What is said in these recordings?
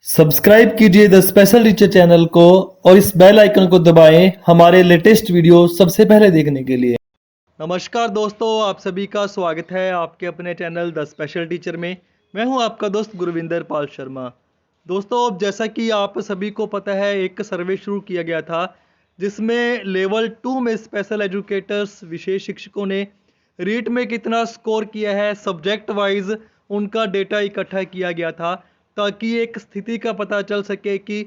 Subscribe कीजिए the special teacher channel को और इस बेल आइकन को दबाएं हमारे लेटेस्ट वीडियो सबसे पहले देखने के लिए। नमस्कार दोस्तों, आप सभी का स्वागत है आपके अपने चैनल द स्पेशल टीचर में। मैं हूं आपका दोस्त गुरविंदर पाल शर्मा। दोस्तों, अब जैसा कि आप सभी को पता है, एक सर्वे शुरू किया गया था जिसमें लेवल 2 में स्पेशल एजुकेटर्स विशेष शिक्षकों ने रीट में कितना स्कोर किया है, सब्जेक्ट वाइज उनका डेटा इकट्ठा किया गया था ताकि एक स्थिति का पता चल सके कि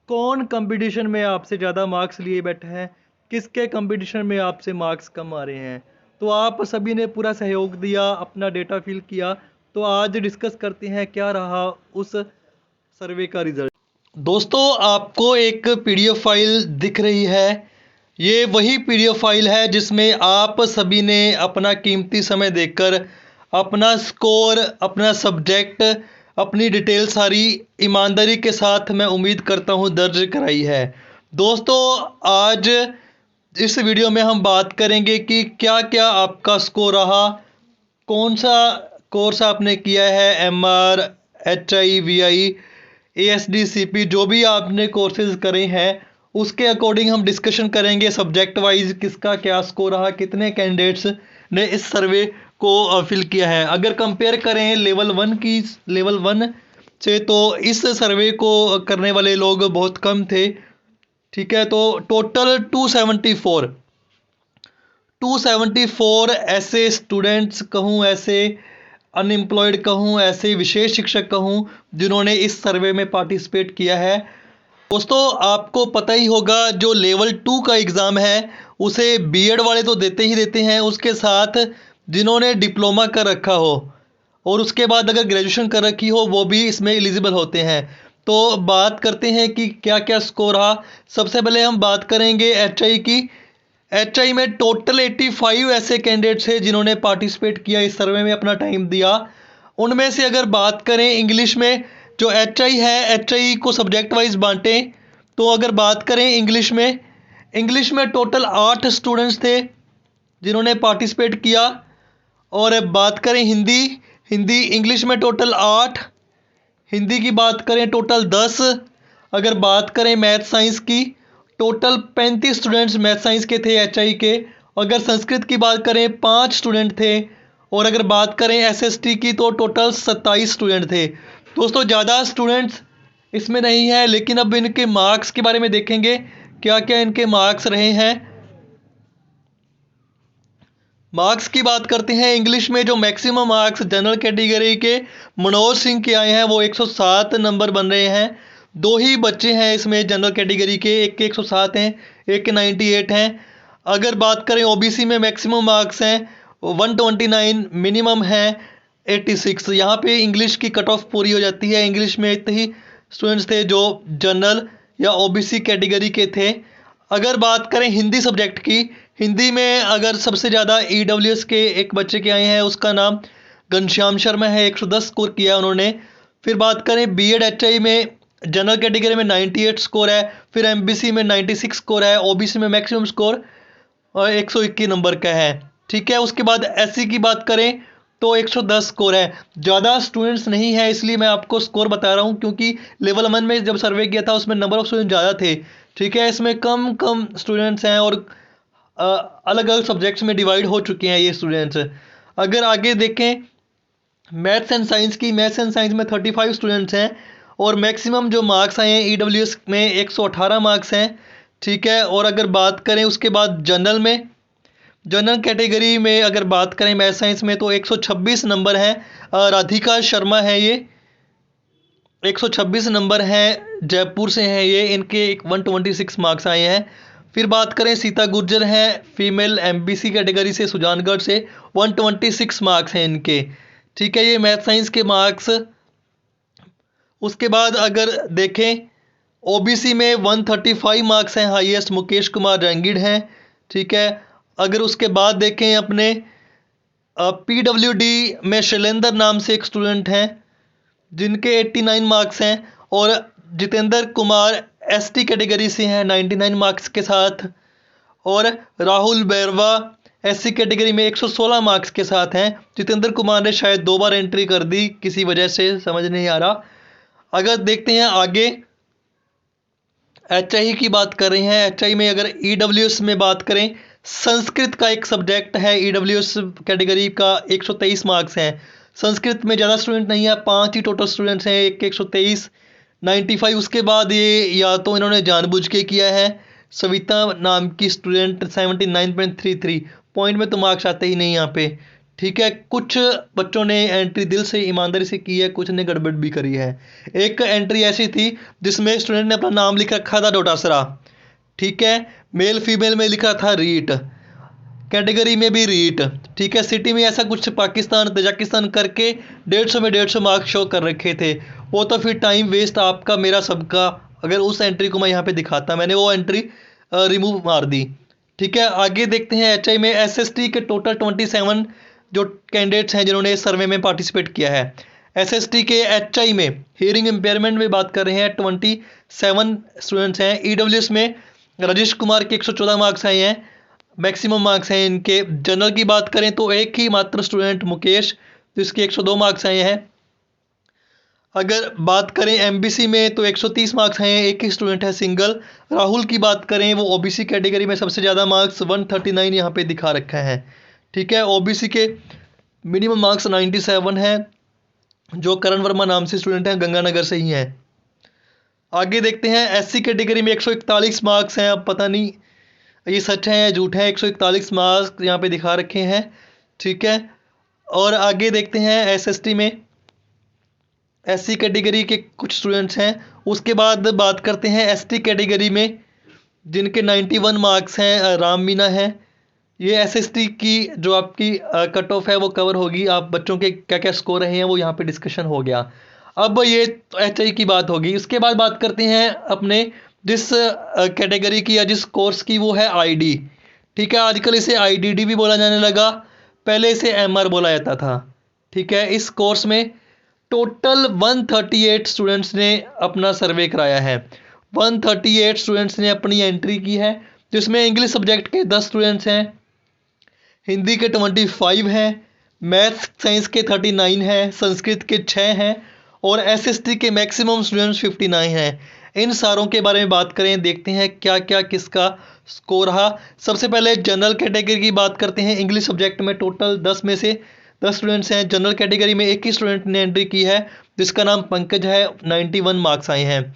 कौन कंपटीशन में आपसे ज़्यादा मार्क्स लिए बैठे हैं, किसके कंपटीशन में आपसे मार्क्स कम आ रहे हैं। तो आप सभी ने पूरा सहयोग दिया, अपना डेटा फिल किया। तो आज डिस्कस करते हैं क्या रहा उस सर्वे का रिजल्ट। दोस्तों, आपको एक पीडीएफ फाइल दिख रही है। ये वही पीडीएफ फाइल है जिसमें आप सभी ने अपना कीमती समय देकर अपना स्कोर, अपना सब्जेक्ट, अपनी डिटेल सारी ईमानदारी के साथ मैं उम्मीद करता हूँ दर्ज कराई है। दोस्तों, आज इस वीडियो में हम बात करेंगे कि क्या क्या आपका स्कोर रहा, कौन सा कोर्स आपने किया है, एमआर, एचआई, वीआई, एएसडी, जो भी आपने कोर्सेज करे हैं उसके अकॉर्डिंग हम डिस्कशन करेंगे। सब्जेक्ट वाइज किसका क्या स्कोर रहा, कितने कैंडिडेट्स ने इस सर्वे को फिल किया है। अगर कंपेयर करें लेवल 1 से, तो इस सर्वे को करने वाले लोग बहुत कम थे। ठीक है, तो टोटल 274 ऐसे स्टूडेंट्स कहूँ, ऐसे अनएम्प्लॉयड कहूँ, ऐसे विशेष शिक्षक कहूँ जिन्होंने इस सर्वे में पार्टिसिपेट किया है। दोस्तों, आपको पता ही होगा जो लेवल 2 का एग्ज़ाम है उसे बीएड वाले तो देते ही देते हैं, उसके साथ जिन्होंने डिप्लोमा कर रखा हो और उसके बाद अगर ग्रेजुएशन कर रखी हो वो भी इसमें एलिजिबल होते हैं। तो बात करते हैं कि क्या क्या स्कोर रहा। सबसे पहले हम बात करेंगे एचआई की। एचआई में टोटल 85 ऐसे कैंडिडेट्स थे जिन्होंने पार्टिसिपेट किया, इस सर्वे में अपना टाइम दिया। उनमें से अगर बात करें इंग्लिश में, जो एचआई है, एचआई को सब्जेक्ट वाइज बांटें तो अगर बात करें इंग्लिश में टोटल 8 स्टूडेंट्स थे जिन्होंने पार्टिसिपेट किया। और बात करें हिंदी इंग्लिश में टोटल 8, हिंदी की बात करें टोटल 10। अगर बात करें मैथ साइंस की, टोटल 35 स्टूडेंट्स मैथ साइंस के थे एचआई के। अगर संस्कृत की बात करें 5 स्टूडेंट थे। और अगर बात करें एसएसटी की तो टोटल 27 स्टूडेंट थे। दोस्तों, ज़्यादा स्टूडेंट्स इसमें नहीं है, लेकिन अब इनके मार्क्स के बारे में देखेंगे क्या क्या इनके मार्क्स रहे हैं। मार्क्स की बात करते हैं। इंग्लिश में जो मैक्सिमम मार्क्स जनरल कैटेगरी के मनोज सिंह के आए हैं वो 107 नंबर बन रहे हैं। 2 ही बच्चे हैं इसमें जनरल कैटेगरी के, एक के 107 हैं, एक के 98 हैं। अगर बात करें ओबीसी में मैक्सिमम मार्क्स हैं 129, मिनिमम है 86। यहाँ पे इंग्लिश की कट ऑफ पूरी हो जाती है। इंग्लिश में इतने ही स्टूडेंट्स थे जो जनरल या ओबीसी कैटेगरी के थे। अगर बात करें हिंदी सब्जेक्ट की, हिंदी में अगर सबसे ज़्यादा ईडब्ल्यूएस के एक बच्चे के आए हैं, उसका नाम घनश्याम शर्मा है, 110 स्कोर किया है उन्होंने। फिर बात करें बीएड एचआई में, जनरल कैटेगरी में 98 स्कोर है, फिर एमबीसी में 96 स्कोर है, ओबीसी में मैक्सिमम स्कोर 121 नंबर का है। ठीक है, उसके बाद एससी की बात करें तो 110 स्कोर है। ज़्यादा स्टूडेंट्स नहीं है, इसलिए मैं आपको स्कोर बता रहा हूँ, क्योंकि लेवल 1 में जब सर्वे किया था उसमें नंबर ऑफ स्टूडेंट ज़्यादा थे। ठीक है, इसमें कम स्टूडेंट्स हैं और अलग अलग सब्जेक्ट्स में डिवाइड हो चुके हैं ये स्टूडेंट्स। अगर आगे देखें मैथ्स एंड साइंस की, मैथ्स एंड साइंस में 35 स्टूडेंट्स हैं और मैक्सिमम जो मार्क्स आए हैं ईडब्ल्यूएस में 118 मार्क्स हैं। ठीक है, और अगर बात करें उसके बाद जनरल कैटेगरी में अगर बात करें मैथ साइंस में तो 126 नंबर हैं। राधिका शर्मा है ये, 126 नंबर हैं, जयपुर से हैं ये, इनके 126 मार्क्स आए हैं। फिर बात करें सीता गुर्जर हैं, फीमेल, एमबीसी कैटेगरी से, सुजानगढ़ से, 126 मार्क्स हैं इनके। ठीक है, ये मैथ साइंस के मार्क्स। उसके बाद अगर देखें ओबीसी में 135 मार्क्स हैं, हाईएस्ट मुकेश कुमार रंगीड़ हैं। ठीक है, अगर उसके बाद देखें अपने पीडब्ल्यूडी में शैलेंद्र नाम से एक स्टूडेंट हैं जिनके 89 मार्क्स हैं, और जितेंद्र कुमार एसटी कैटेगरी से हैं 99 मार्क्स के साथ, और राहुल बैरवा एससी कैटेगरी में 116 मार्क्स के साथ हैं। जितेंद्र कुमार ने शायद 2 बार एंट्री कर दी, किसी वजह से समझ नहीं आ रहा। अगर देखते हैं आगे HI की बात कर रहे हैं, HI में अगर EWS में बात करें, संस्कृत का एक सब्जेक्ट है EWS कैटेगरी का, 123 मार्क्स हैं। संस्कृत में ज़्यादा स्टूडेंट नहीं है, 5 ही टोटल स्टूडेंट्स हैं, 123 95। उसके बाद ये या तो इन्होंने जानबूझ के किया है, सविता नाम की स्टूडेंट 79.33 पॉइंट में तो मार्क्स आते ही नहीं यहाँ पे। ठीक है, कुछ बच्चों ने एंट्री दिल से ईमानदारी से की है, कुछ ने गड़बड़ भी करी है। एक एंट्री ऐसी थी जिसमें स्टूडेंट ने अपना नाम लिख रखा था डोटासरा, ठीक है, मेल फीमेल में लिखा था रीट, कैटेगरी में भी रीट, ठीक है, सिटी में ऐसा कुछ पाकिस्तान तजाकिस्तान करके 150 में 150 मार्क्स शो कर रखे थे। वो तो फिर टाइम वेस्ट आपका मेरा सबका। अगर उस एंट्री को मैं यहाँ पे दिखाता, मैंने वो एंट्री रिमूव मार दी। ठीक है, आगे देखते हैं HI में SST के टोटल 27 जो कैंडिडेट्स हैं जिन्होंने इस सर्वे में पार्टिसिपेट किया है। SST के HI में हियरिंग इम्पेयरमेंट में बात कर रहे हैं, 27 स्टूडेंट्स हैं। EWS में राजेश कुमार के 114 मार्क्स आए हैं, मैक्सिमम मार्क्स हैं इनके। जनरल की बात करें तो एक ही मात्र स्टूडेंट मुकेश, जिसके 102 मार्क्स आए हैं। अगर बात करें MBC में तो 130 मार्क्स हैं, एक ही स्टूडेंट है सिंगल। राहुल की बात करें, वो OBC कैटेगरी में सबसे ज़्यादा मार्क्स 139 यहाँ पे दिखा रखा है। ठीक है, OBC के मिनिमम मार्क्स 97 हैं, जो करण वर्मा नाम से स्टूडेंट हैं, गंगानगर से ही हैं। आगे देखते हैं SC कैटेगरी में 141 मार्क्स हैं। अब पता नहीं ये सच है या झूठ है, 141 मार्क्स यहाँ पे दिखा रखे हैं। ठीक है, और आगे देखते हैं SST में SC कैटेगरी के कुछ स्टूडेंट्स हैं। उसके बाद बात करते हैं ST कैटेगरी में, जिनके 91 मार्क्स हैं। राम मीना है, ये SST की जो आपकी कट ऑफ है वो कवर होगी। आप बच्चों के क्या क्या स्कोर रहे हैं वो यहाँ पे डिस्कशन हो गया। अब ये HI की बात होगी। उसके बाद बात करते हैं अपने जिस कैटेगरी की या जिस कोर्स की, वो है ID। ठीक है, आजकल इसे IDD भी बोला जाने लगा, पहले इसे MR बोला जाता था। ठीक है, इस कोर्स में टोटल 138 स्टूडेंट्स ने अपना सर्वे कराया है। 138 स्टूडेंट्स ने अपनी एंट्री की है, जिसमें इंग्लिश सब्जेक्ट के 10 स्टूडेंट्स हैं, हिंदी के 25 हैं, मैथ्स साइंस के 39 हैं, संस्कृत के 6 हैं और SST के मैक्सिमम स्टूडेंट्स 59 हैं। इन सारों के बारे में बात करें, देखते हैं क्या क्या किसका स्कोर रहा। सबसे पहले जनरल कैटेगरी की बात करते हैं। इंग्लिश सब्जेक्ट में टोटल 10 में से 10 स्टूडेंट्स हैं। जनरल कैटेगरी में एक ही स्टूडेंट ने एंट्री की है, जिसका नाम पंकज है, 91 मार्क्स आए हैं।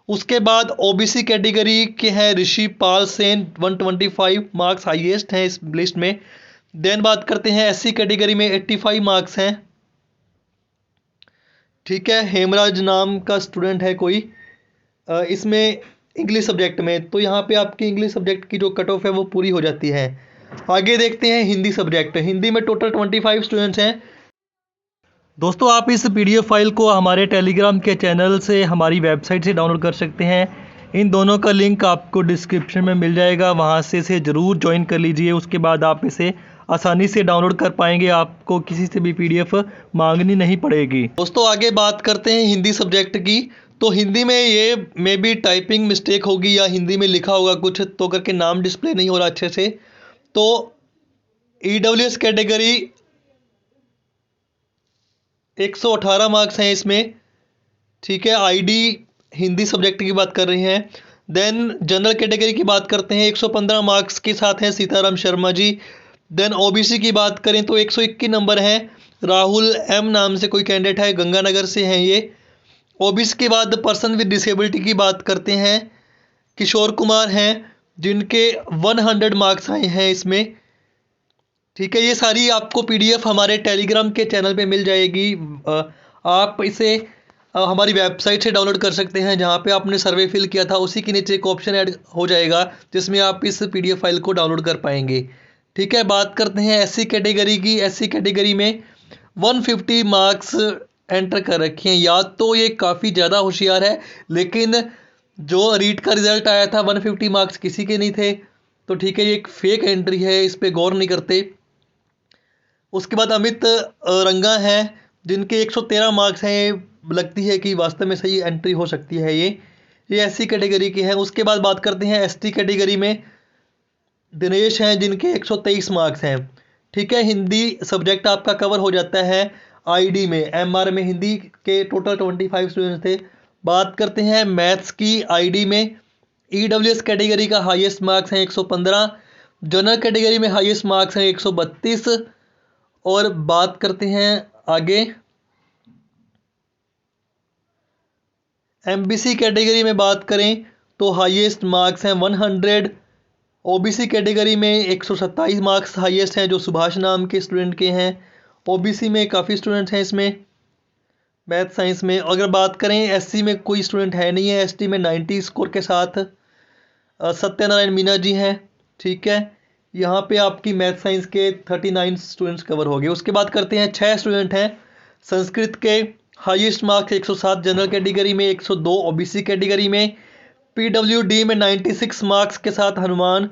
उसके बाद OBC कैटेगरी के हैं ऋषि पाल सेन, 125 मार्क्स हाईएस्ट हैं इस लिस्ट में। देन बात करते हैं SC कैटेगरी में 85 मार्क्स हैं। ठीक है, हेमराज नाम का स्टूडेंट है कोई इसमें इंग्लिश सब्जेक्ट में, तो यहाँ पे आपकी इंग्लिश सब्जेक्ट की जो कट ऑफ है वो पूरी हो जाती है। आगे देखते हैं हिंदी सब्जेक्ट। हिंदी में टोटल 25 स्टूडेंट्स हैं। दोस्तों, आप इस PDF फाइल को हमारे टेलीग्राम के चैनल से, हमारी वेबसाइट से डाउनलोड कर सकते हैं। इन दोनों का लिंक आपको डिस्क्रिप्शन में मिल जाएगा, वहाँ से इसे ज़रूर ज्वाइन कर लीजिए। उसके बाद आप इसे आसानी से डाउनलोड कर पाएंगे, आपको किसी से भी PDF मांगनी नहीं पड़ेगी। दोस्तों, आगे बात करते हैं हिंदी सब्जेक्ट की। तो हिंदी में ये मे बी टाइपिंग मिस्टेक होगी या हिंदी में लिखा होगा कुछ तो करके नाम डिस्प्ले नहीं हो रहा अच्छे से। तो EWS कैटेगरी 118 मार्क्स हैं इसमें। ठीक है, ID हिंदी सब्जेक्ट की बात कर रहे हैं। देन जनरल कैटेगरी की बात करते हैं, 115 मार्क्स के साथ हैं सीताराम शर्मा जी। देन OBC की बात करें तो 121 नंबर हैं, राहुल M नाम से कोई कैंडिडेट है, गंगानगर से हैं ये। OBC के बाद पर्सन विद डिसेबिलिटी की बात करते हैं, किशोर कुमार हैं, जिनके 100 मार्क्स आए हैं इसमें। ठीक है, ये सारी आपको PDF हमारे टेलीग्राम के चैनल पे मिल जाएगी। आप इसे हमारी वेबसाइट से डाउनलोड कर सकते हैं, जहाँ पे आपने सर्वे फिल किया था उसी के नीचे एक ऑप्शन ऐड हो जाएगा, जिसमें आप इस PDF फाइल को डाउनलोड कर पाएंगे। ठीक है, बात करते हैं SC कैटेगरी की। SC कैटेगरी में 150 मार्क्स एंटर कर रखे हैं। या तो ये काफ़ी ज़्यादा होशियार है, लेकिन जो रीट का रिजल्ट आया था 150 मार्क्स किसी के नहीं थे, तो ठीक है, ये एक फेक एंट्री है, इस पर गौर नहीं करते। उसके बाद अमित रंगा हैं, जिनके 113 मार्क्स हैं। लगती है कि वास्तव में सही एंट्री हो सकती है ये SC कैटेगरी की है। उसके बाद बात करते हैं ST कैटेगरी में दिनेश हैं, जिनके 123 मार्क्स हैं। ठीक है, हिंदी सब्जेक्ट आपका कवर हो जाता है ID में। MR में हिंदी के टोटल 25 स्टूडेंट्स थे, बात करते हैं मैथ्स की आईडी में, ईडब्ल्यूएस कैटेगरी का हाईएस्ट मार्क्स है 115, जनरल कैटेगरी में हाईएस्ट मार्क्स है 132। और बात करते हैं आगे एमबीसी कैटेगरी में बात करें तो हाईएस्ट मार्क्स हैं 100। ओबीसी कैटेगरी में 127 मार्क्स हाईएस्ट हैं जो सुभाष नाम के स्टूडेंट के हैं। ओबीसी में काफ़ी स्टूडेंट्स हैं इसमें मैथ साइंस में। अगर बात करें एससी में कोई स्टूडेंट है नहीं है, एसटी में 90 स्कोर के साथ सत्यनारायण मीना जी हैं। ठीक है, यहाँ पे आपकी मैथ साइंस के 39 स्टूडेंट्स कवर हो गए। उसके बाद करते हैं 6 स्टूडेंट हैं संस्कृत के, हाईएस्ट मार्क्स 107 जनरल कैटेगरी में, 102 ओबीसी कैटेगरी में। पीडब्ल्यूडी में 96 मार्क्स के साथ हनुमान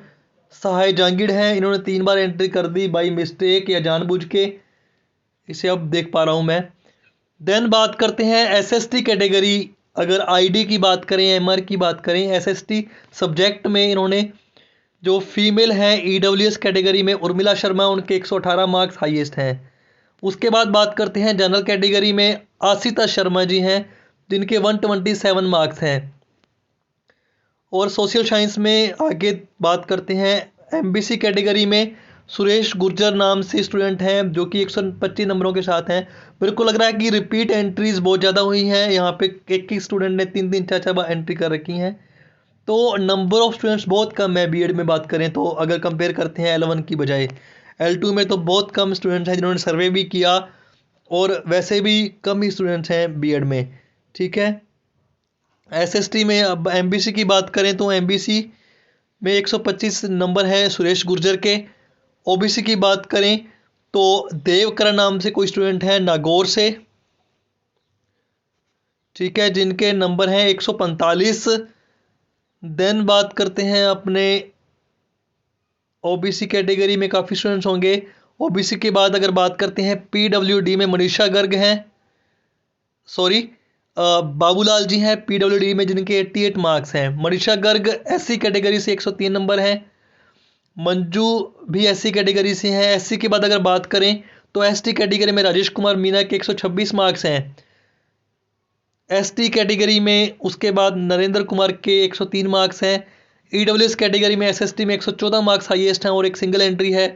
सहाय जांगिड़ हैं। इन्होंने 3 बार एंट्री कर दी बाई मिस्टेक या जानबूझ के, इसे अब देख पा रहा हूँ मैं। देन बात करते हैं एसएसटी कैटेगरी। अगर आईडी की बात करें, एमआर की बात करें, एसएसटी सब्जेक्ट में इन्होंने जो फीमेल हैं ईडब्ल्यूएस कैटेगरी में उर्मिला शर्मा, उनके 118 मार्क्स हाईएस्ट हैं। उसके बाद बात करते हैं जनरल कैटेगरी में आशिता शर्मा जी हैं जिनके 127 मार्क्स हैं। और सोशल साइंस में आगे बात करते हैं एमबीसी कैटेगरी में सुरेश गुर्जर नाम से स्टूडेंट हैं जो कि 125 नंबरों के साथ हैं। मेरे को लग रहा है कि रिपीट एंट्रीज बहुत ज़्यादा हुई हैं, यहाँ पे एक ही स्टूडेंट ने 3-3 4-4 बार एंट्री कर रखी हैं, तो नंबर ऑफ स्टूडेंट्स बहुत कम है बीएड में बात करें तो। अगर कंपेयर करते हैं L1 की बजाय L2 में तो बहुत कम स्टूडेंट्स हैं जिन्होंने सर्वे भी किया, और वैसे भी कम ही स्टूडेंट्स हैं बीएड में। ठीक है, एसएसटी में अब एमबीसी की बात करें तो एमबीसी में 125 नंबर है सुरेश गुर्जर के। ओबीसी की बात करें तो देवकरण नाम से कोई स्टूडेंट है नागौर से, ठीक है, जिनके नंबर हैं 145। देन बात करते हैं अपने ओबीसी कैटेगरी में काफ़ी स्टूडेंट्स होंगे। ओबीसी के बाद अगर बात करते हैं पीडब्ल्यूडी में मनीषा गर्ग हैं, सॉरी बाबूलाल जी हैं पीडब्ल्यूडी में जिनके 88 मार्क्स हैं। मनीषा गर्ग एससी कैटेगरी से 103 नंबर हैं। मंजू भी एससी कैटेगरी से हैं। एससी के बाद अगर बात करें तो एसटी कैटेगरी में राजेश कुमार मीना के 126 मार्क्स हैं। एसटी कैटेगरी में उसके बाद नरेंद्र कुमार के 103 मार्क्स हैं। ईडब्ल्यूएस कैटेगरी में एसएसटी में 114 मार्क्स हाईएस्ट हैं और एक सिंगल एंट्री है।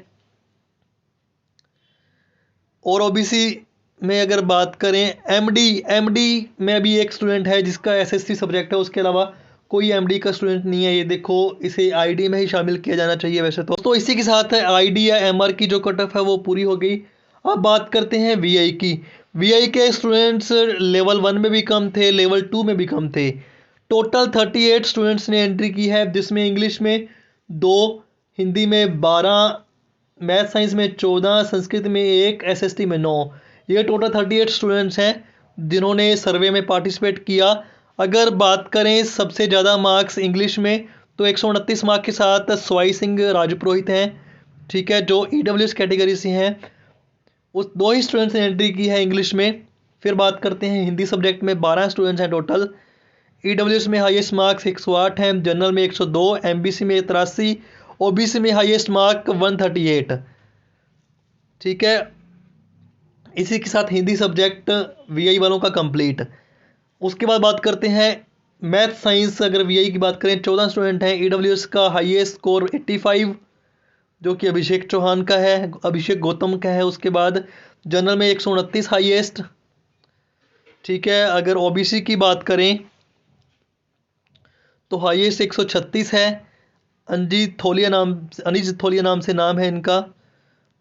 और ओबीसी में अगर बात करें एमडी में भी एक स्टूडेंट है जिसका एसएसटी सब्जेक्ट है, उसके अलावा कोई एमडी का स्टूडेंट नहीं है। ये देखो, इसे आईडी में ही शामिल किया जाना चाहिए वैसे तो इसी के साथ आईडी या एमआर की जो कट ऑफ है वो पूरी हो गई। अब बात करते हैं वीआई की। वीआई के स्टूडेंट्स लेवल 1 में भी कम थे, लेवल 2 में भी कम थे। टोटल 38 स्टूडेंट्स ने एंट्री की है, जिसमें इंग्लिश में 2, हिंदी में 12, मैथ साइंस में 14, संस्कृत में 1, एसएसटी में 9। ये टोटल 38 स्टूडेंट्स हैं जिन्होंने सर्वे में पार्टिसिपेट किया। अगर बात करें सबसे ज़्यादा मार्क्स इंग्लिश में तो 129 मार्क्स के साथ स्वाई सिंह राजपुरोहित हैं, ठीक है, जो ईडब्ल्यूएस कैटेगरी से हैं। उस 2 ही स्टूडेंट्स ने एंट्री की है इंग्लिश में। फिर बात करते हैं हिंदी सब्जेक्ट में 12 स्टूडेंट्स हैं टोटल। ईडब्ल्यूएस में हाईएस्ट मार्क्स 108 हैं, जनरल में 102, एमबीसी में 83, ओबीसी में हाईएस्ट मार्क 138। ठीक है, इसी के साथ हिंदी सब्जेक्ट वीआई वालों का कंप्लीट। उसके बाद बात करते हैं मैथ साइंस। अगर वीआई की बात करें 14 स्टूडेंट हैं। ईडब्ल्यूएस का हाईएस्ट स्कोर 85 जो कि अभिषेक चौहान का है, अभिषेक गौतम का है। उसके बाद जनरल में 129 हाईएस्ट, ठीक है। अगर ओबीसी की बात करें तो हाईएस्ट 136 है। अनिज थोलिया नाम से नाम है इनका।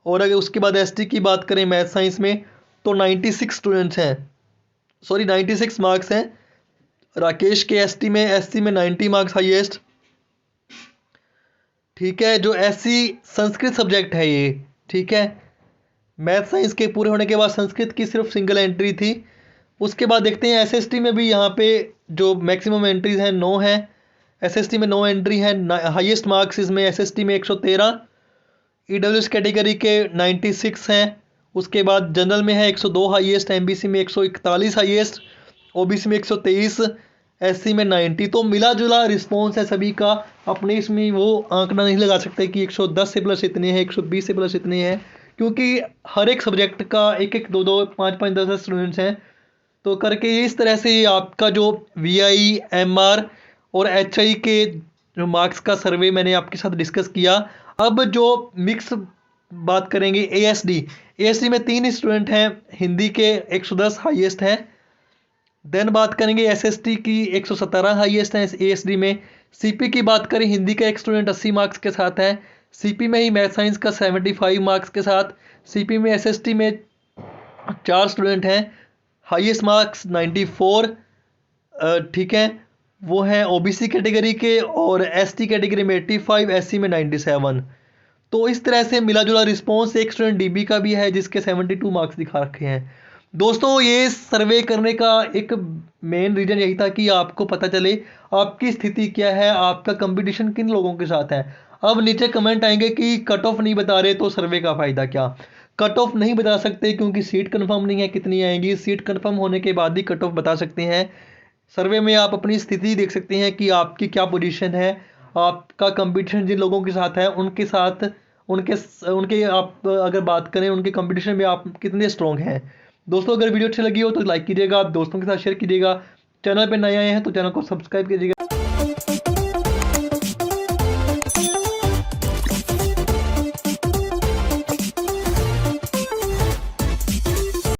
और अगर उसके बाद एसटी की बात करें मैथ साइंस में तो 96 स्टूडेंट्स हैं, सॉरी 96 मार्क्स हैं राकेश के एसटी में 90 मार्क्स हाईएस्ट, ठीक है। जो एससी संस्कृत सब्जेक्ट है ये, ठीक है, मैथ साइंस के पूरे होने के बाद संस्कृत की सिर्फ सिंगल एंट्री थी। उसके बाद देखते हैं एसएसटी में भी यहाँ पे जो मैक्सिमम एंट्रीज हैं 9 हैं। एसएसटी में 9 एंट्री है। हाईएस्ट मार्क्स इसमें एसएसटी में 113, ईडब्ल्यूएस कैटेगरी के 96 हैं। उसके बाद जनरल में है 102 हाईएस्ट, एमबीसी में 141 हाईएस्ट, ओबीसी में 123, एससी में 90। तो मिला जुला रिस्पॉन्स है सभी का। अपने इसमें वो आंकड़ा नहीं लगा सकते कि 110 से प्लस इतने हैं, 120 से प्लस इतने हैं, क्योंकि हर एक सब्जेक्ट का 1-1, 2-2, 5-5, 10-10 स्टूडेंट्स हैं। तो करके इस तरह से आपका जो VI, MR और HI के जो मार्क्स का सर्वे मैंने आपके साथ डिस्कस किया। अब जो मिक्स बात करेंगे ASD में 3 स्टूडेंट हैं, हिंदी के 110 हाईएस्ट हैं। देन बात करेंगे SST की 117 हाईएस्ट है ASD में। CP की बात करें, हिंदी का एक स्टूडेंट 80 मार्क्स के साथ है, CP में ही मैथ साइंस का 75 मार्क्स के साथ। CP में SST में 4 स्टूडेंट हैं, हाईएस्ट मार्क्स 94, ठीक है, वो हैं OBC कैटेगरी के, और ST कैटेगरी में 85, SC में 97। तो इस तरह से मिला जुला रिस्पॉन्स। एक स्टूडेंट DB का भी है जिसके 72 मार्क्स दिखा रखे हैं। दोस्तों ये सर्वे करने का एक मेन रीज़न यही था कि आपको पता चले आपकी स्थिति क्या है, आपका कंपटीशन किन लोगों के साथ है। अब नीचे कमेंट आएंगे कि कट ऑफ नहीं बता रहे, तो सर्वे का फ़ायदा क्या। कट ऑफ नहीं बता सकते क्योंकि सीट कंफर्म नहीं है कितनी आएंगी। सीट कंफर्म होने के बाद ही कट ऑफ बता सकते हैं। सर्वे में आप अपनी स्थिति देख सकते हैं कि आपकी क्या पोजीशन है, आपका कंपटीशन जिन लोगों के साथ है उनके साथ उनके आप अगर बात करें उनके कंपटीशन में आप कितने स्ट्रॉन्ग हैं। दोस्तों अगर वीडियो अच्छी लगी हो तो लाइक कीजिएगा, दोस्तों के साथ शेयर कीजिएगा, चैनल पर नए आए हैं तो चैनल को सब्सक्राइब कीजिएगा।